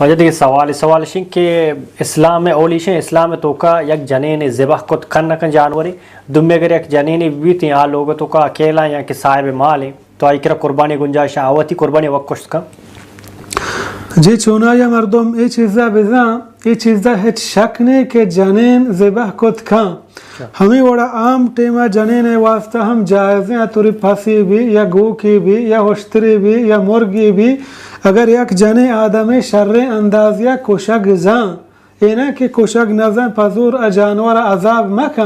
वजह देखिए सवाल शिंग के इस्लाम में ओलिशे इस्लाम में तो का एक जनेने ज़िबह को खन कन जानवरी दुम्मे अगर एक जनेने बीते आ लोग तो का अकेला या कि साहिब माल है तो आई करा कुर्बानी गुंजाइश आवती कुर्बानी वक्कुश का जी चुना या मर्दम ये चीज़ा है शक ने के जनेन ज़िबह को खा हमें बड़ा आम टेमा जनेन वास्ता हम जायज़ या तुरी फंसी भी या गू की भी या होश्तरी भी या मुर्गी भी अगर एक जने आदम शर्रे अंदाज या कुशग जा इना के कुशग नज़ा पजूर जानवर अजाब मका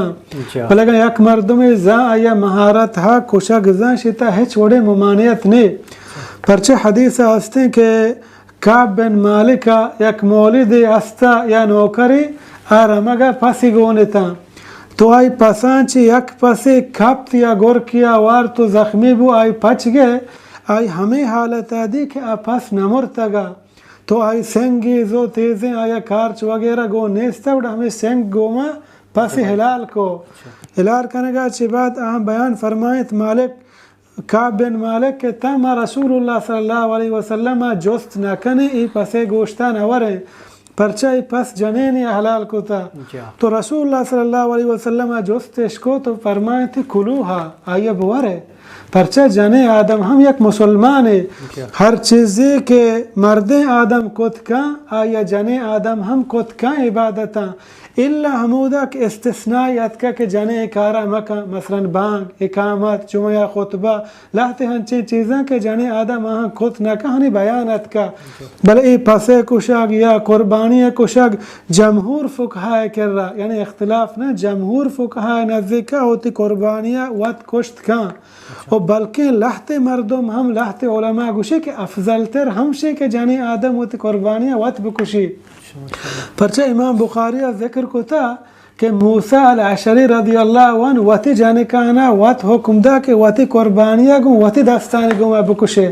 बल्कि एक मर्दम जा या महारत हा कुशग जा शिता है छोड़े मुमानियत ने परचे हदीस हस्ते के काब बिन मालिका एक मौलिद अस्ता या नौकरी आरमगा फंसी गोनेता तो आई पसांची एक पसे खप्त या गोर किया वार तो जख्मी बु आई पच गए आई हमें हालत आदि के आपस नमर तगा तो आई सेंगी जो तेज़े आया कार्च वगैरह गो नेस्ता उड़ा हमें सेंग गोमा पसे हिलाल को हिलाल करने का अच्छी बात अहम बयान फरमाए मालिक काब बिन मालिक के तमा रसूलुल्लाह सल्लल्लाहु अलैहि वसल्लम जोस्त न कने ई पसे गोश्ता नवरे परचा ई पस जनेन या हलाल को था तो रसूलुल्लाह सल्लल्लाहु अलैहि वसल्लम जोस्त इसको तो फरमाए थे कुलूहा आइए बुआरे परचा जने आदम हम एक मुसलमान है हर चीज़े के मर्दे आदम कुत का आया जने आदम हम कुत का इबादता इल्ला हमूदा के इस्तिस्नायत का के जने कारा मका मसलन बांग इकामत जुमा खुतबा लाते हंचे चीज़ें के जने आदम वहाँ खुद न कहानी बयानत का बल पसे कुशग या कुर्बानी कुशग जमहूर फुकहा कर रहा यानी इख्तिलाफ न जमहूर फुकहा नज़दीका होती कुर्बानियाँ वत कुश्त का और बल्कि लहते मर्दम हम लहते उलमा गुशे के अफजल तर हमशे के जने आदम होती कुर्बानियाँ वत बकुशी परचा इमाम बुखारी जिक्र को था कि मूसा अल-अशरी रदियल्लाहु अन्हु वती जाने का ना वत हुक्म दा के वती कुर्बानियाँ गो वती दास्तान गो बकुशे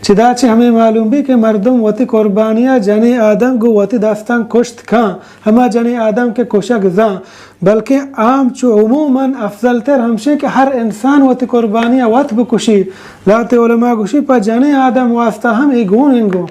चिदाचे हमें मालूम भी कि मर्दम वती कुर्बानियाँ जने आदम गो वती दास्तान कुश्त खां हमा जने आदम के कुशग जा बल्कि आम चो उमूमन अफजल तर हमशे कि हर इंसान वती कुर्बानियाँ वत बकुशी लाते उलमा गुशी पर जने आदम वास्ता हम ए गुण इंगो